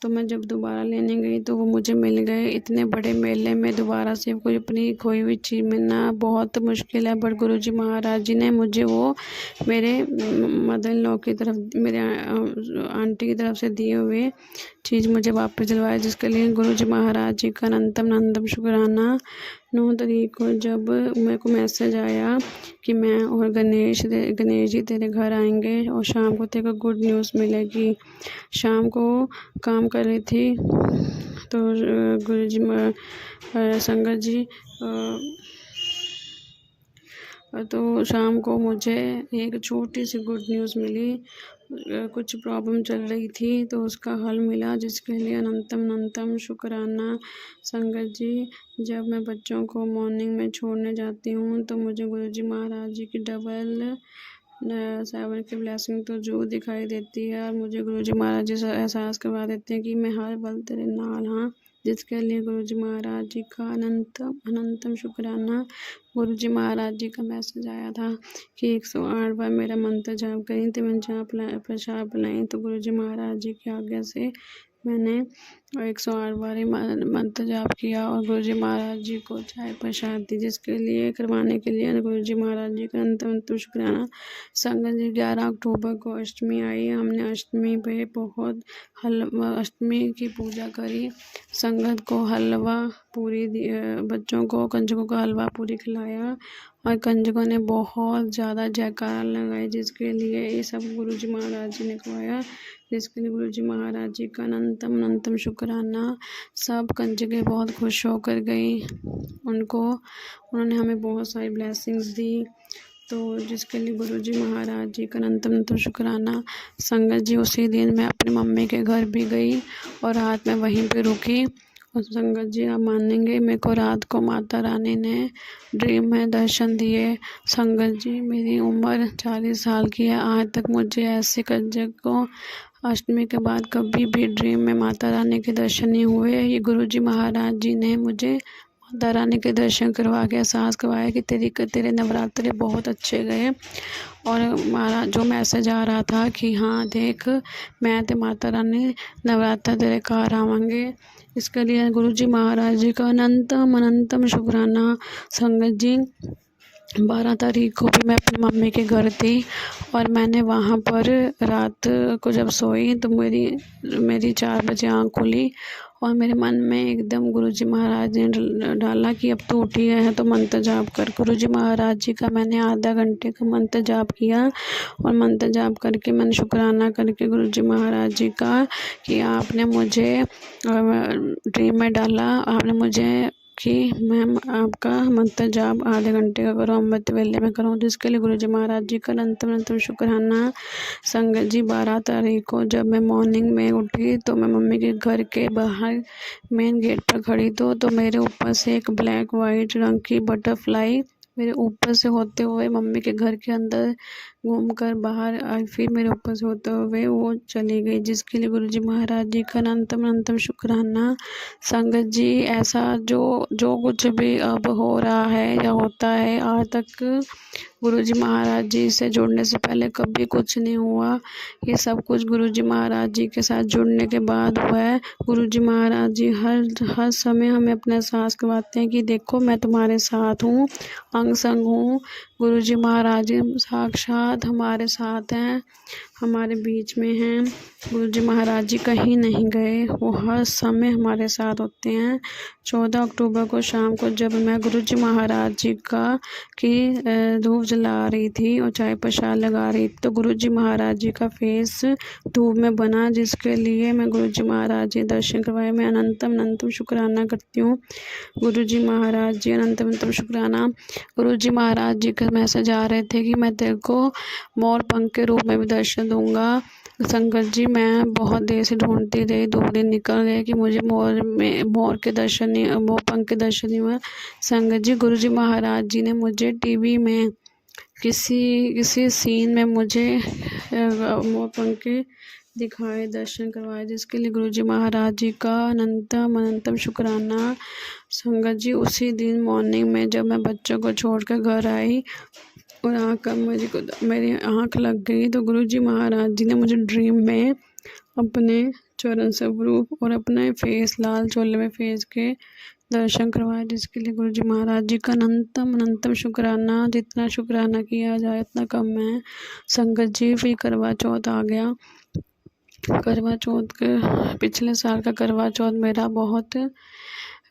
तो मैं जब दोबारा लेने गई तो वो मुझे मिल गए। इतने बड़े मेले में दोबारा से कोई अपनी खोई हुई चीज़ मिलना बहुत मुश्किल है, बट गुरुजी महाराज जी ने मुझे वो मेरे मदर इन लॉ की तरफ, मेरे आंटी की तरफ से दिए हुए चीज़ मुझे वापस दिलवाया, जिसके लिए गुरुजी महाराज जी का अनंतम शुक्राना। 9 तारीख को जब मेरे को मैसेज आया कि मैं और गणेश जी तेरे घर आएंगे और शाम को तेरे को गुड न्यूज़ मिलेगी। शाम को काम कर रही थी तो गुरुजी संगत जी तो शाम को मुझे एक छोटी सी गुड न्यूज़ मिली। कुछ प्रॉब्लम चल रही थी तो उसका हल मिला, जिसके लिए अनंतम शुक्राना। संगत जी, जब मैं बच्चों को मॉर्निंग में छोड़ने जाती हूँ तो मुझे गुरुजी महाराज जी की डबल 7 की ब्लेसिंग तो जो दिखाई देती है, और मुझे गुरुजी महाराज जी से एहसास करवा देते हैं कि मैं हर पल तेरे नाल हाँ, जिसके लिए गुरुजी महाराज जी का अनंतम शुक्राना। गुरुजी महाराज जी का मैसेज आया था कि 108 बार मेरा मंत्र जाप करें तो मैं प्रसाद पिलाएं, तो गुरुजी महाराज जी की आज्ञा से मैंने 108 बार ही मंत्र जाप किया और गुरुजी महाराज जी को चाय प्रसाद दी, जिसके लिए करवाने के लिए गुरुजी महाराज जी का अनंत शुक्राना। संगत जी, 11 अक्टूबर को अष्टमी आई। हमने अष्टमी पे बहुत अष्टमी की पूजा करी। संगत को हलवा पूरी बच्चों को कंजकों का हलवा पूरी खिलाया और कंजकों ने बहुत ज़्यादा जयकारा लगाई, जिसके लिए ये सब गुरुजी महाराज जी ने करवाया, जिसके लिए गुरुजी महाराज जी का अनंतम शुक्राना। सब कंजकें बहुत खुश होकर गई, उन्होंने हमें बहुत सारी ब्लेसिंग्स दी, तो जिसके लिए गुरुजी महाराज जी का अनंतम शुक्राना। संगत जी, उसी दिन मैं अपनी मम्मी के घर भी गई और रात में वहीं पे रुकी। और संगत जी, आप मानेंगे, मेरे को रात को माता रानी ने ड्रीम में दर्शन दिए। संगत जी, मेरी उम्र 40 साल की है, आज तक मुझे ऐसे कंजक को अष्टमी के बाद कभी भी ड्रीम में माता रानी के दर्शन नहीं हुए। ये गुरुजी महाराज जी ने मुझे माता रानी के दर्शन करवा के एहसास करवाया कि तेरे नवरात्रे बहुत अच्छे गए। और हमारा जो मैसेज आ रहा था कि हाँ देख, मैं ते माता रानी नवरात्र तेरे घर आवांगे, इसके लिए गुरुजी महाराज जी का अनंतम शुक्राना। संगत जी, 12 तारीख को भी मैं अपनी मम्मी के घर थी और मैंने वहाँ पर रात को जब सोई तो मेरी 4 बजे आँख खुली और मेरे मन में एकदम गुरुजी महाराज ने डाला कि अब तो उठी है तो मंत्र जाप कर। गुरुजी महाराज जी का मैंने आधा घंटे का मंत्र जाप किया और मंत्र जाप करके मैंने शुक्राना करके गुरुजी महाराज जी का कि आपने मुझे ड्रीम में डाला, आपने मुझे कि मैम आपका मंत्र जाप आधे घंटे का करो, अमृत वेले में करो, जिसके लिए गुरुजी महाराज जी का अनंतम शुक्राना। संगत जी, 12 तारीख को जब मैं मॉर्निंग में उठी तो मैं मम्मी के घर के बाहर मेन गेट पर खड़ी तो मेरे ऊपर से एक ब्लैक वाइट रंग की बटरफ्लाई मेरे ऊपर से होते हुए मम्मी के घर के अंदर घूमकर बाहर आई, फिर मेरे ऊपर से होते हुए वो चली गई, जिसके लिए गुरुजी महाराज जी का अनंतम शुक्राना। संगत जी, ऐसा जो कुछ भी अब हो रहा है या होता है, आज तक गुरुजी महाराज जी से जुड़ने से पहले कभी कुछ नहीं हुआ। ये सब कुछ गुरुजी महाराज जी के साथ जुड़ने के बाद हुआ है। गुरुजी महाराज जी हर समय हमें अपना एहसास करवाते हैं कि देखो मैं तुम्हारे साथ हूँ, अंग संग हूँ। गुरुजी महाराज जी साक्षात हमारे साथ हैं, हमारे बीच में हैं। गुरुजी महाराज जी कहीं नहीं गए, वो हर समय हमारे साथ होते हैं। 14 अक्टूबर को शाम को जब मैं गुरुजी महाराज जी की धूप जला रही थी और चाय प्रसाद लगा रही थी तो गुरुजी महाराज जी का फेस धूप में बना, जिसके लिए मैं गुरुजी महाराज जी दर्शन करवाए। मैं अनंतम शुक्राना करती हूँ गुरुजी महाराज जी, अनंतम शुक्राना। गुरुजी महाराज जी का मैसेज आ रहे थे कि मैं तेरे को मोर पंख के रूप में भी दर्शन दूंगा। संगत जी, मैं बहुत देर से ढूंढती रही, 2 दिन निकल गए कि मुझे मोर के दर्शन नहीं, मोर पंख के दर्शन नहीं हुआ। संगत जी, गुरुजी महाराज जी ने मुझे टीवी में किसी सीन में मुझे मोर पंख के दिखाए, दर्शन करवाए, जिसके लिए गुरुजी महाराज जी का अनंतम शुक्राना। संगत जी, उसी दिन मॉर्निंग में जब मैं बच्चों को छोड़कर घर आई और मेरी आँख लग गई तो गुरुजी महाराज जी ने मुझे ड्रीम में अपने चरण स्वरूप और अपने फेस लाल चोले में फेस के दर्शन करवाए, जिसके लिए गुरु जी महाराज जी का अनंतम अनंतम शुक्राना। जितना शुक्राना किया जाए उतना कम है। संगत जी, फिर करवा चौथ आ गया। करवा चौथ के पिछले साल का करवा चौथ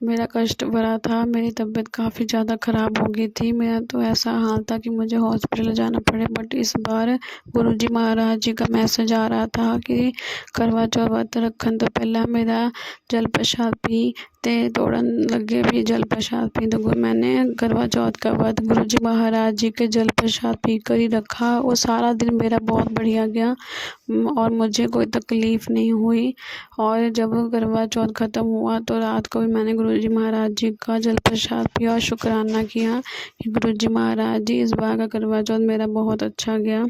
मेरा कष्ट भरा था। मेरी तबीयत काफ़ी ज़्यादा ख़राब हो गई थी। मेरा तो ऐसा हाल था कि मुझे हॉस्पिटल जाना पड़े। बट इस बार गुरुजी महाराज जी का मैसेज आ रहा था कि करवा चौथ व्रत रखन तो पहला मेरा जल प्रसाद पी ते दौड़न लगे भी जल प्रसाद पी। तो मैंने करवा चौथ का व्रत गुरुजी महाराज जी के जल प्रसाद पी कर ही रखा। वो सारा दिन मेरा बहुत बढ़िया गया और मुझे कोई तकलीफ़ नहीं हुई। और जब करवा चौथ ख़त्म हुआ तो रात को भी मैंने गुरुजी महाराज जी का जल प्रसाद पिया और शुक्राना किया कि गुरुजी महाराज जी, इस बार का करवा चौथ मेरा बहुत अच्छा गया।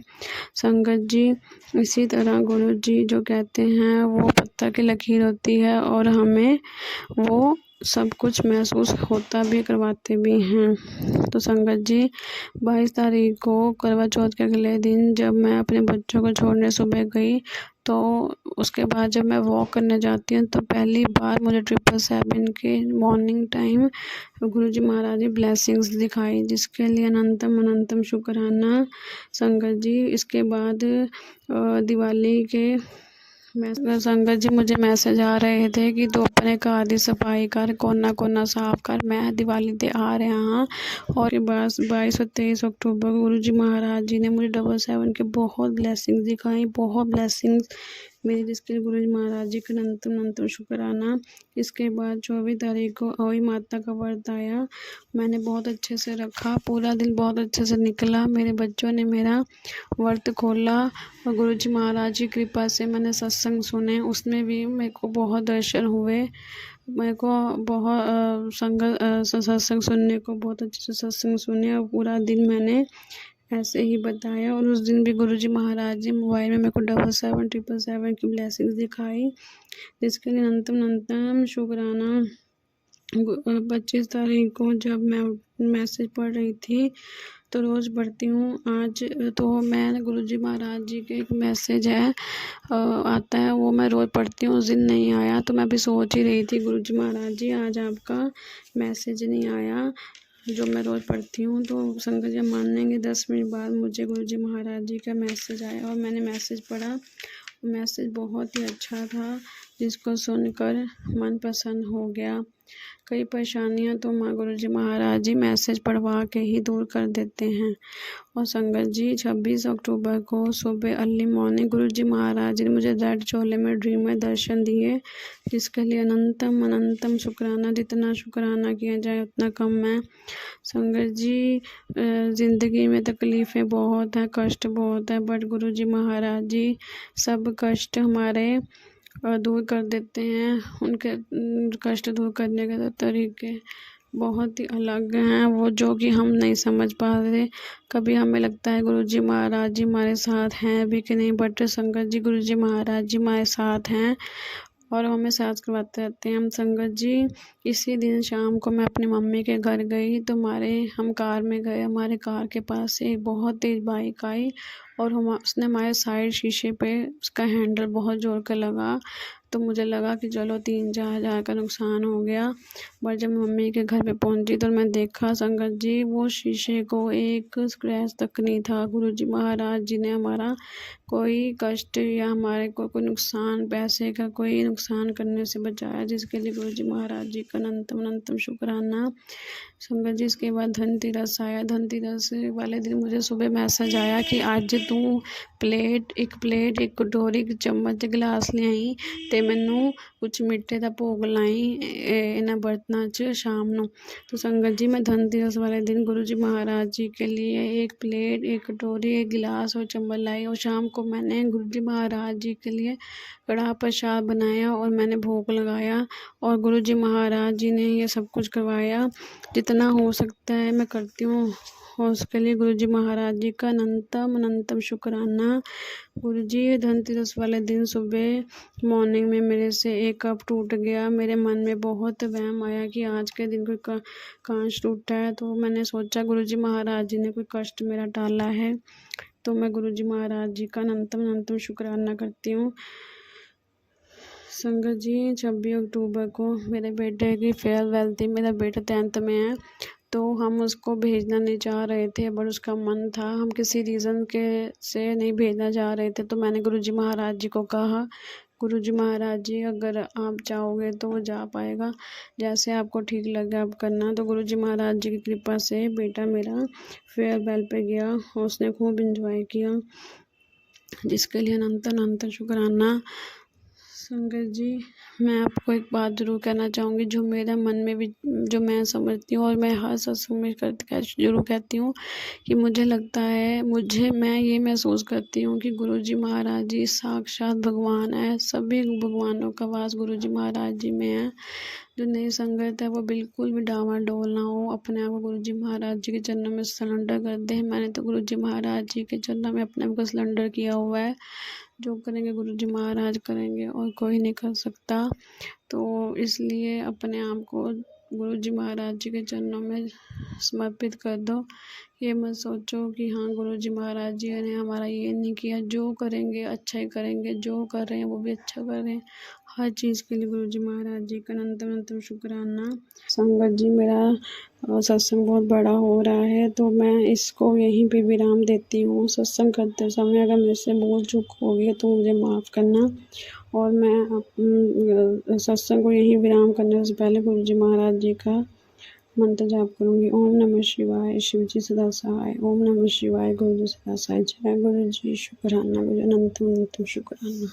संगत जी, इसी तरह गुरुजी जो कहते हैं वो पत्थर की लकीर होती है और हमें वो सब कुछ महसूस होता भी, करवाते भी हैं। तो संगत जी, 22 तारीख को करवा चौथ के अगले दिन जब मैं अपने बच्चों को छोड़ने सुबह गई, तो उसके बाद जब मैं वॉक करने जाती हूँ तो पहली बार मुझे 777 के मॉर्निंग टाइम गुरुजी महाराज जी ब्लेसिंग्स दिखाई, जिसके लिए अनंतम अनंतम शुक्राना। संगत जी, इसके बाद दिवाली के संगत जी मुझे मैसेज आ रहे थे कि तू अपने घर की सफाई कर, कोना कोना साफ कर, मैं दिवाली ते आ रहा हाँ। और 22 और 23 अक्टूबर को गुरु जी महाराज जी ने मुझे 777 के बहुत ब्लेसिंग्स दिखाई, बहुत ब्लेसिंग्स मेरी, जिसके लिए गुरु जी महाराज जी का अनंतम अनंतम शुक्राना। इसके बाद 24 तारीख को अहोई माता का व्रत आया। मैंने बहुत अच्छे से रखा, पूरा दिन बहुत अच्छे से निकला। मेरे बच्चों ने मेरा व्रत खोला और गुरु जी महाराज की कृपा से मैंने सत्संग सुने, उसमें भी मेरे को बहुत दर्शन हुए। मेरे को बहुत सत्संग सुनने को बहुत अच्छे से सत्संग सुने और पूरा दिन मैंने ऐसे ही बताया। और उस दिन भी गुरुजी महाराज जी मोबाइल में मेरे को 777 की ब्लेसिंग्स दिखाई, जिसके लिए अनंतम अनंतम शुक्राना। 25 तारीख को जब मैं मैसेज पढ़ रही थी तो रोज़ पढ़ती हूँ, आज तो मैं गुरुजी महाराज जी के एक मैसेज है आता है, वो मैं रोज़ पढ़ती हूँ। उस दिन नहीं आया तो मैं भी सोच ही रही थी गुरुजी महाराज जी आज आपका मैसेज नहीं आया जो मैं रोज़ पढ़ती हूँ। तो संगत जी मानेंगे 10 मिनट बाद मुझे गुरुजी महाराज जी का मैसेज आया और मैंने मैसेज पढ़ा। मैसेज बहुत ही अच्छा था, जिसको सुनकर मन प्रसन्न हो गया। कई परेशानियां तो माँ गुरुजी महाराज जी मैसेज पढ़वा के ही दूर कर देते हैं। और संगत जी, 26 अक्टूबर को सुबह अर्ली मॉर्निंग गुरुजी महाराज जी ने मुझे रेड चोले में ड्रीम में दर्शन दिए, जिसके लिए अनंतम अनंतम शुक्राना। जितना शुक्राना किया जाए उतना कम है। संगत जी, ज़िंदगी में तकलीफ़ें बहुत हैं, कष्ट बहुत है, बट गुरुजी महाराज जी सब कष्ट हमारे दूर कर देते हैं। उनके कष्ट दूर करने के तरीके बहुत ही अलग हैं, वो जो कि हम नहीं समझ पा रहे। कभी हमें लगता है गुरुजी महाराज जी हमारे साथ हैं भी कि नहीं, बट संगत जी गुरुजी महाराज जी हमारे साथ हैं और हमें साथ करवाते रहते हैं। हम संगत जी, इसी दिन शाम को मैं अपनी मम्मी के घर गई तो हम कार में गए। हमारे कार के पास से एक बहुत तेज़ बाइक आई और उसने हमारे साइड शीशे पे उसका हैंडल बहुत ज़ोर का लगा। तो मुझे लगा कि चलो 3-4 हज़ार का नुकसान हो गया। बट जब मम्मी के घर पे पहुंची तो मैं देखा संगत जी वो शीशे को एक स्क्रैच तक नहीं था। गुरुजी महाराज जी ने हमारा कोई कष्ट या हमारे को कोई नुकसान, पैसे का कोई नुकसान करने से बचाया, जिसके लिए गुरुजी महाराज जी का अनंतम अनंतम शुक्राना। संगत जी, इसके बाद धनतेरस आया। धनतेरस वाले दिन मुझे सुबह मैसेज आया कि आज तू एक प्लेट एक कटोरी एक चम्मच गिलास ले आई ते मैनू कुछ मिट्ठे का भोग लाई इन्हां बर्तनां च शाम नूं। तो संगत जी, मैं धनतेरस वाले दिन गुरु जी महाराज जी के लिए एक प्लेट एक कटोरी एक गिलास और चम्मच लाई और शाम को मैंने गुरु जी महाराज जी के लिए कड़ाह प्रसाद बनाया और मैंने भोग लगाया और गुरु जी महाराज जी ने ये सब कुछ करवाया। जितना हो सकता है मैं करती हूँ और उसके लिए गुरु जी महाराज जी का अनंतम अनंतम शुक्राना। गुरु जी, धनतेरस वाले दिन सुबह मॉर्निंग में मेरे से एक कप टूट गया। मेरे मन में बहुत वहम आया कि आज के दिन कोई कांच टूटा है। तो मैंने सोचा गुरु जी महाराज जी ने कोई कष्ट मेरा टाला है। तो मैं गुरु जी महाराज जी का अनंतम अनंतम शुक्राना करती हूँ। संगत जी 26 अक्टूबर को मेरे बेटे की फेयरवेल थी। मेरा बेटा 10th में है, तो हम उसको भेजना नहीं चाह रहे थे, बट उसका मन था। हम किसी रीज़न के से नहीं भेजना चाह रहे थे, तो मैंने गुरुजी महाराज जी को कहा, गुरुजी महाराज जी अगर आप चाहोगे तो वो जा पाएगा, जैसे आपको ठीक लगे आप करना। तो गुरुजी महाराज जी की कृपा से बेटा मेरा फेयरवेल पे गया और उसने खूब इंजॉय किया, जिसके लिए अनंत अनंत शुक्राना। संगत जी, मैं आपको एक बात ज़रूर कहना चाहूँगी, जो मेरे मन में भी जो मैं समझती हूँ और मैं हर सत्संग में ज़रूर कहती हूँ कि मुझे लगता है, मैं ये महसूस करती हूँ कि गुरुजी महाराज जी साक्षात भगवान है। सभी भगवानों का वास गुरुजी महाराज जी में है। जो नई संगत है वो बिल्कुल भी डावाडोल ना हो, अपने आप को गुरुजी महाराज जी के चरणों में सरेंडर कर दे। मैंने तो गुरुजी महाराज जी के चरणों में अपने आप को सरेंडर किया हुआ है। जो करेंगे गुरुजी महाराज करेंगे और कोई नहीं कर सकता। तो इसलिए अपने आप को गुरुजी महाराज जी के चरणों में समर्पित कर दो। ये मत सोचो कि हाँ गुरुजी महाराज जी ने हमारा ये नहीं किया। जो करेंगे अच्छा ही करेंगे, जो कर रहे हैं वो भी अच्छा कर रहे हैं। हर चीज़ के लिए गुरुजी महाराज जी का अनंत अनंत शुक्राना। संगत जी, मेरा सत्संग बहुत बड़ा हो रहा है, तो मैं इसको यहीं पे विराम देती हूँ। सत्संग करते समय अगर मेरे से भूल चूक हो गई तो मुझे माफ़ करना। और मैं सत्संग को यहीं विराम करने से पहले गुरुजी महाराज जी का मंत्र जाप करूँगी। ओम नमः शिवाय, शिव जी सदा सहाय। ओम नमः शिवाय, गुरु जी सदा सहाय। जय गुरु जी, शुक्राना गुरु, अनंत अनंत शुक्राना।